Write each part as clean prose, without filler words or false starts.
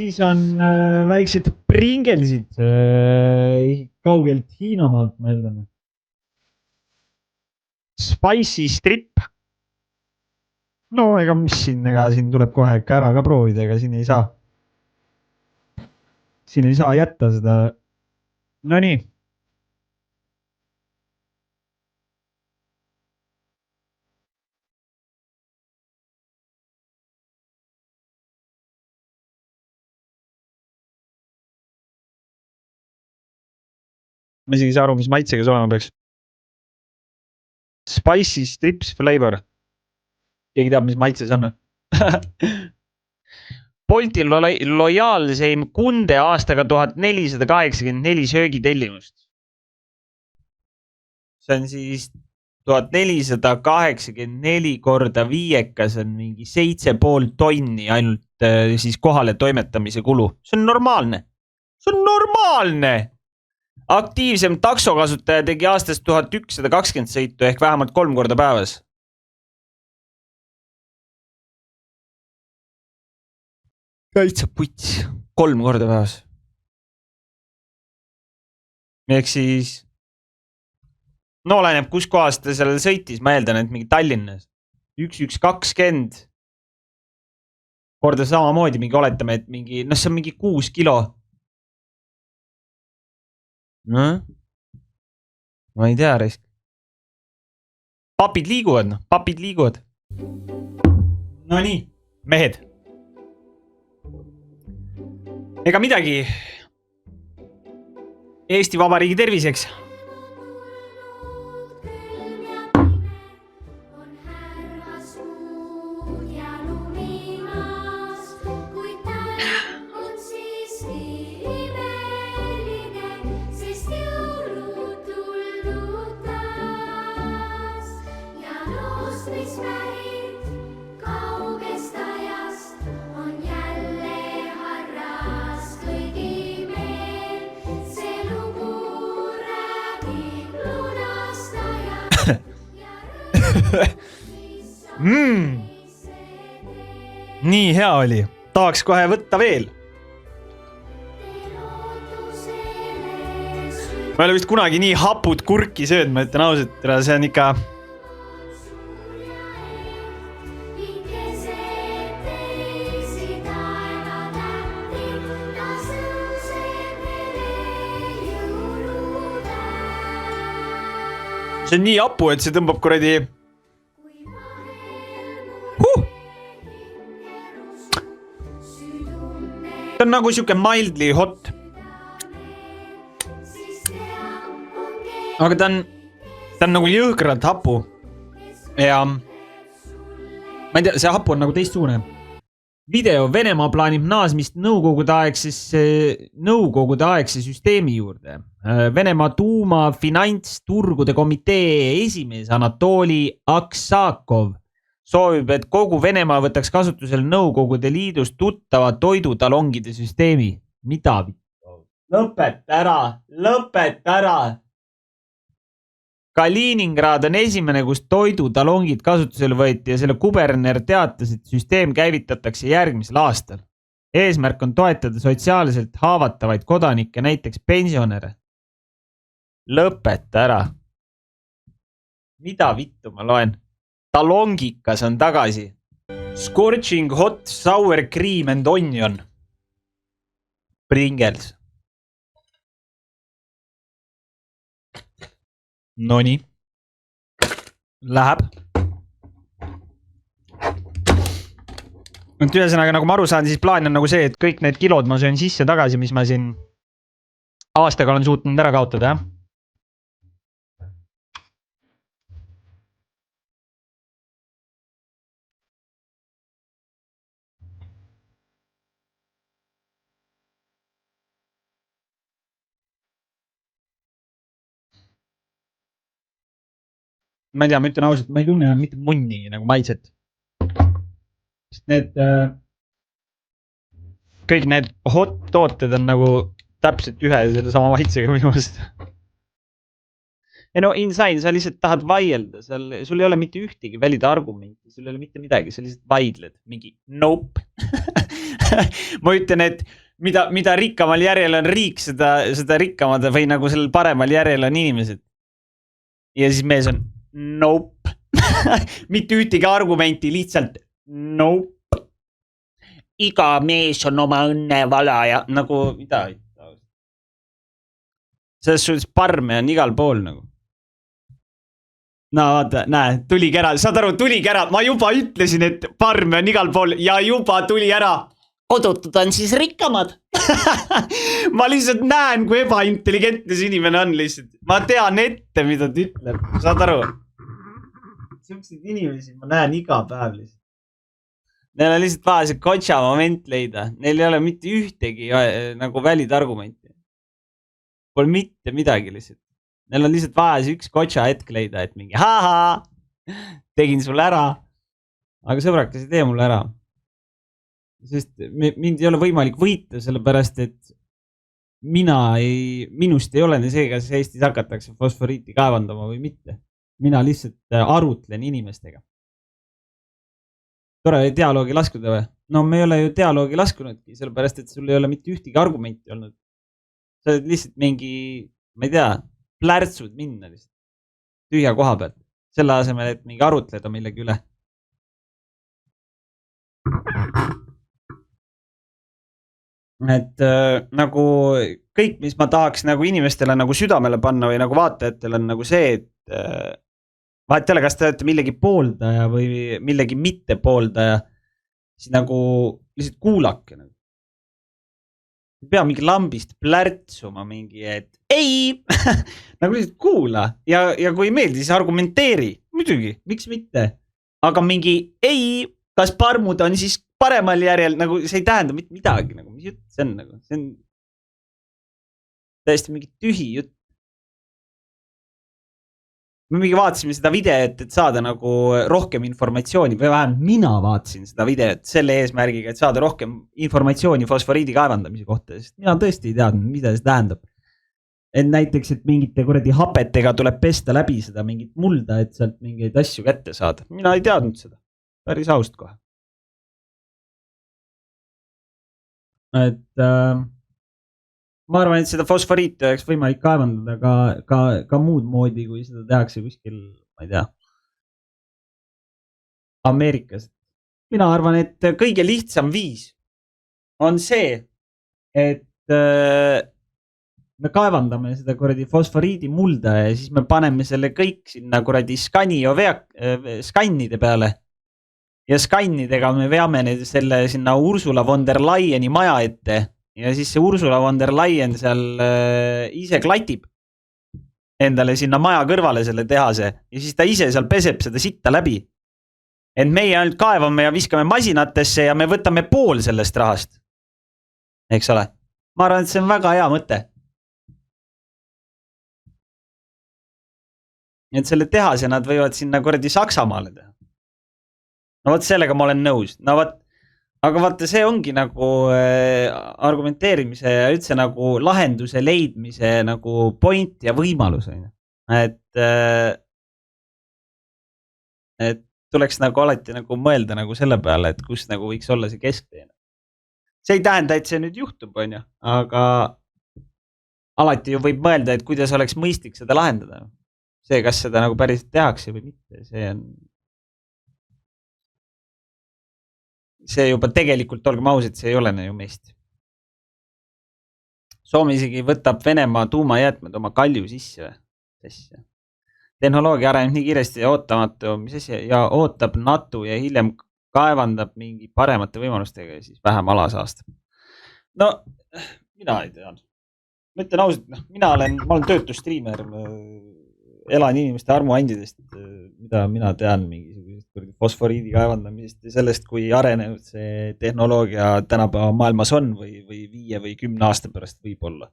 siis on väiksed Pringlesid kaugelt Hiinamaalt, ma eeldan. Spicy strip. No ega mis siin tuleb kohe ikka ära ka proovida, ega siin ei saa. Siin ei saa jätta seda. No nii. Ma isegi ei saa aru, mis maitsega see olema peaks. Spicy strips flavor. Keegi teab, mis maitse see on. Bolti lojaalseim kunde aastaga 1484 söögitellimust. See on siis 1484 korda viiekas on mingi 7,5 tonni ainult siis kohale toimetamise kulu. See on normaalne. See on normaalne! Aktiivsem taksokasutaja tegi aastast 1120 sõitu ehk vähemalt 3 korda päevas. Kaitsa puts 3 korda päevas. Ehk siis no oleneb, kus kohast ta seal sõitis, ma eeldan, et mingi Tallinnas 1120 korda samamoodi mingi oletame, et mingi, see on mingi 6 kilo. No, ma ei tea, risk. Papid liiguvad. No nii, mehed. Ega midagi. Eesti Vabariigi terviseks. Nii hea oli. Tahaks kohe võtta veel. Ma ei ole vist kunagi nii hapud kurki sööd, ma ütlen ausalt, see on ikka... See on nii hapu, et see tõmbab kuradi... See on nagu siuke mildly hot. Aga ta on nagu jõhkralt hapu. Ja ma ei tea, see hapu on nagu teistsugune. Video Venemaa plaanib naasmist nõukogude-aegse süsteemi juurde. Venemaa tuuma finantsturgude komitee esimees Anatoli Aksakov soovib, et kogu Venemaa võtaks kasutusel Nõukogude Liidus tuttava toidutalongide süsteemi. Mida? Lõpeta ära! Kaliningrad on esimene, kus toidutalongid kasutusel võeti ja selle kuberner teatas, et süsteem käivitatakse järgmisel aastal. Eesmärk on toetada sotsiaalselt haavatavaid kodanikke, näiteks pensionäre. Lõpeta ära! Mida vittu ma loen? Talongikas on tagasi. Scorching hot sour cream and onion. Pringles. Nonii. Läheb. Ühesõnaga, nagu ma aru saan, siis plaan on nagu see, et kõik need kilod ma söön sisse tagasi, mis ma siin aastaga olen suutnud ära kaotada, jah? Ma ei tea, ma ütlen ausalt, ma ei tunne mitte munni nagu maitset. Need, kõik need hot tooted on nagu täpselt ühe selle sama maitsega minu mõist. No inside, sa lihtsalt tahad vaielda, sul ei ole mitte ühtegi välida argumenti, sul ei ole mitte midagi, sa lihtsalt vaidled mingi nope. ma ütlen, et mida rikkamal järjel on riik, seda rikkamad või nagu sellel paremal järjel on inimesed. Ja siis mees on nope. Mitte ühtegi argumenti, lihtsalt nope. Iga mees on oma õnne valaja. Nagu mida? Selles suhtes parme on igal pool nagu. No vaata, näe, tuligi ära. Saad aru, tuligi ära. Ma juba ütlesin, et parme on igal pool ja juba tuli ära. Odutud on siis rikkamad. Ma lihtsalt näen, kui ebaintelligentne see inimene on lihtsalt. Ma tean ette, mida ta ütleb. Saad aru? Siukseid inimesi ma näen iga päev lihtsalt. Neil on lihtsalt vaja see kotša moment leida. Neil ei ole mitte ühtegi nagu välid argumenti. Pole mitte midagi lihtsalt. Neil on lihtsalt vaja see üks kotša hetk leida, et mingi haha, tegin sulle ära. Aga sõbrakas ei tee mulle ära. Sest mind ei ole võimalik võita, sellepärast, et minust ei ole see, kas Eestis hakatakse fosforiiti kaevandama või mitte. Mina lihtsalt arutlen inimestega. Tore dialoogi laskuda või? No me ei ole ju dialoogi laskunudki, sellepärast, et sul ei ole mitte ühtegi argumenti olnud. Sa oled lihtsalt mingi, ma ei tea, plärtsud minna lihtsalt. Tühja koha pealt. Selle asemel, et mingi arutleda millegi üle. Et nagu kõik, mis ma tahaks nagu inimestele nagu südamele panna või nagu vaatajatele on nagu see, et vahet ei ole, kas te olete millegi pooldaja või millegi mitte pooldaja, siis nagu lihtsalt kuulake. Nagu. Pea mingi lambist plärtsuma mingi, et ei, nagu lihtsalt kuula ja kui ei meeldi, siis argumenteeri. Muidugi, miks mitte? Aga mingi ei, kas parmud on siis paremal järjel, nagu see ei tähenda mitte midagi, nagu mis jutt see on, nagu see on täiesti mingi tühi jutt. Me mingi vaatasime seda videot, et saada nagu rohkem informatsiooni või vähemalt mina vaatasin seda videot selle eesmärgiga, et saada rohkem informatsiooni fosforiidi kaevandamise kohta, sest mina tõesti ei teadnud, mida see tähendab. Et näiteks, et mingite kuradi hapetega tuleb pesta läbi seda mingit mulda, et sealt mingeid asju kätte saada. Mina ei teadnud seda. Päris aust kohe. Et ma arvan, et seda fosforiiti oleks võimalik kaevandada ka muud moodi, kui seda tehakse kuskil, ma ei tea, Ameerikas. Mina arvan, et kõige lihtsam viis on see, et me kaevandame seda kuradi fosforiidi mulda ja siis me paneme selle kõik sinna kuradi skannide peale. Ja skannidega me veame selle sinna Ursula von der Leyeni maja ette. Ja siis see Ursula von der Leyen seal ise klatib endale sinna maja kõrvale selle tehase ja siis ta ise seal peseb seda sitta läbi. Et meie ainult kaevame ja viskame masinatesse ja me võtame pool sellest rahast. Eks ole? Ma arvan, et see on väga hea mõte. Et selle tehase nad võivad sinna kuradi Saksamaale teha. No võt sellega ma olen nõus. No võt Aga vaata, see ongi nagu argumenteerimise ja üldse nagu lahenduse leidmise nagu point ja võimalus. Et tuleks nagu alati nagu mõelda nagu selle peale, et kus nagu võiks olla see kesktee. See ei tähenda, et see nüüd juhtub, on ju, aga alati ju võib mõelda, et kuidas oleks mõistlik seda lahendada. See, kas seda nagu päris tehakse või mitte, see juba tegelikult, olgem ausad, see ei ole ju meist. Soome isegi võtab Venemaa tuumajäätmed oma kalju sisse. Tehnoloogia areneb nii kiiresti ja ootamatu, ja ootab NATO ja hiljem kaevandab mingi paremate võimalustega ja siis vähem alasaastab. No, mina ei tea. Ma ütlen ausalt, ma olen töötustriimer, elan inimeste armuandidest, mida mina tean mingisugusest fosforiidi kaevandamisest ja sellest, kui arenenud see tehnoloogia tänapäeva maailmas on või 5 või 10 aasta pärast võib olla.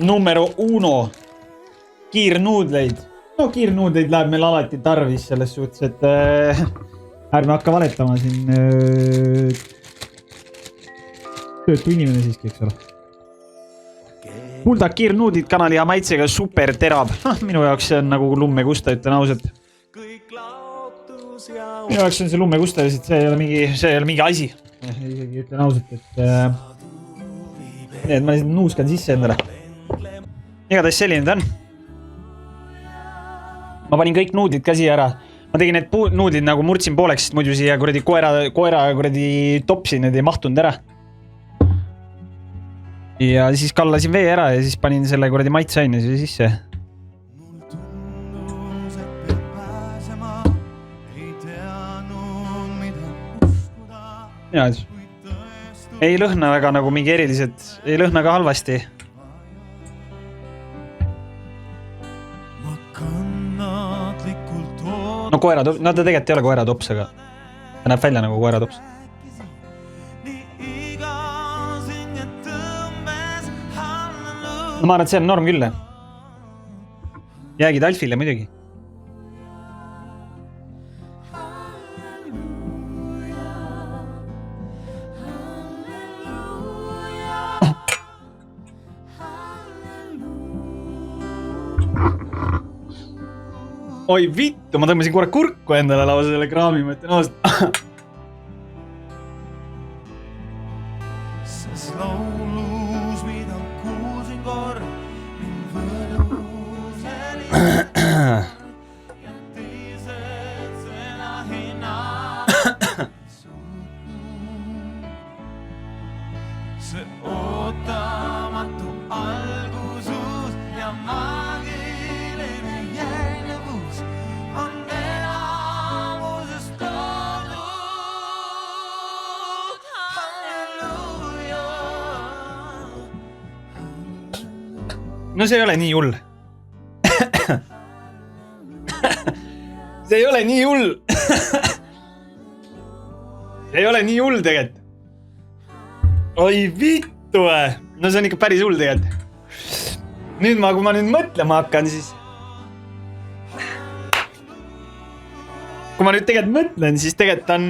Numero 1. Kiirnuudleid. No kiirnuudleid läheb meil alati tarvis selles suhtes, et ärme hakka valetama siin töötu inimene siiski, eks ole. Buldak kiirnuudid kanaliha maitsega super terab. Minu jaoks see on nagu lummekusta, ütlen ausalt. Minu jaoks on see lummekusta, see ei ole mingi asi. Isegi ütlen ausalt, et ma lihtsalt nuuskan sisse endale. Igatahes selline ta on. Ma panin kõik nuudlid ka siia ära. Ma tegin need nuudlid nagu murdsin pooleks, sest muidu siia kuradi koera kuradi topsi need ei mahtunud ära. Ja siis kallasin vee ära ja siis panin selle kuradi maitseaine siia sisse. Ja, ei lõhna väga nagu mingi erilised, ei lõhna ka halvasti. No koeratops, no ta tegelikult ei ole koeratops, aga ta näeb välja nagu koeratops. No ma arvan, et see on norm küll. Jäägid Alfile muidugi. Oi vittu, ma tõmbasin korra kurku endale lausa selle kraami, ma ütlen ausalt. See ootamatu algusus ja maagiline järgnevus on enamusest toodud. Halleluuja. No see ei ole nii hull. See ei ole nii hull. See ei ole nii hull tegelikult. Oi vittu. No see on ikka päris hull tegelikult. Nüüd kui ma nüüd mõtlema hakkan, siis kui ma nüüd tegelikult mõtlen, siis tegelikult on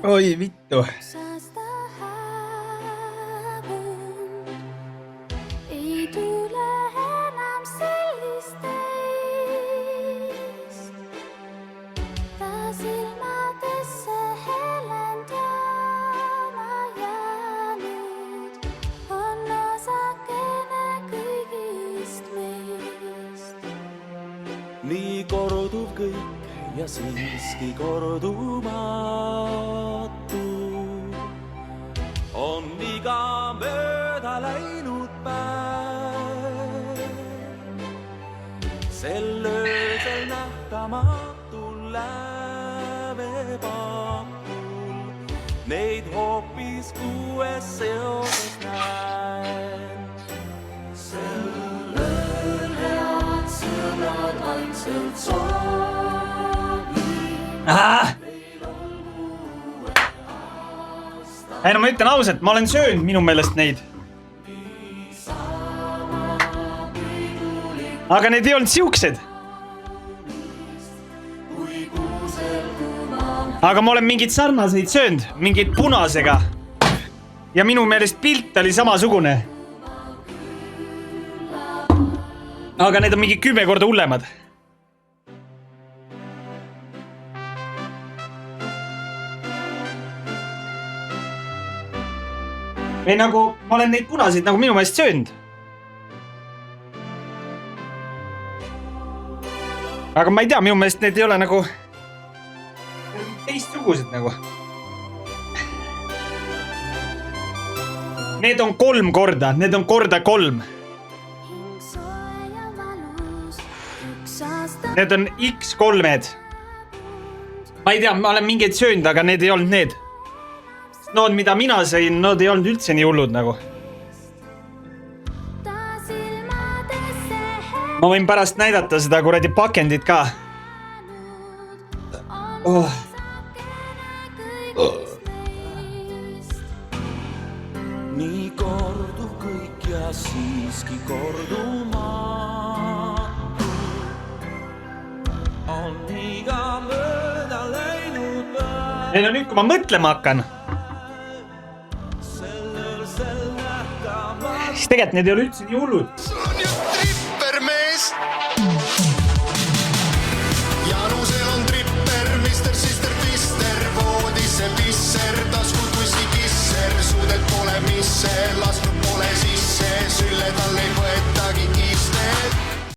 oi vittu. Ei tule enam sellist teist. Ta silmadesse helendama jäänud on osakene kõigist meist. Nii korduv kõik ja siiski kordumatu on iga mööda läinud päev. Sel öösel nähtamatul lävepakul neid hoopis uues seoses näen. Sel ööl head sõnad ainselt Ei no ma ütlen ausalt, ma olen söönud minu meelest neid. Aga need ei olnud siuksed. Aga ma olen mingid sarnaseid söönud, mingid punasega. Ja minu meelest pilt oli samasugune. Aga need on mingi 10 korda hullemad. Ei nagu, ma olen neid punaseid nagu minu meelest söönud. Aga ma ei tea, minu meelest need ei ole nagu teistsugused nagu. Need on 3 korda, need on korda 3. Need on X3-ed. Ma ei tea, ma olen mingeid söönud, aga need ei olnud need. Nood, mida mina sõin, nood ei olnud üldse nii hullud nagu. ma võin pärast näidata seda kuradi pakendit ka. Oh. nii kordub kõik ja siiski korduma on iga mööda läinud päev. Ei no nüüd, kui ma mõtlema hakkan, siis tegelikult need ei ole üldse nii hullud.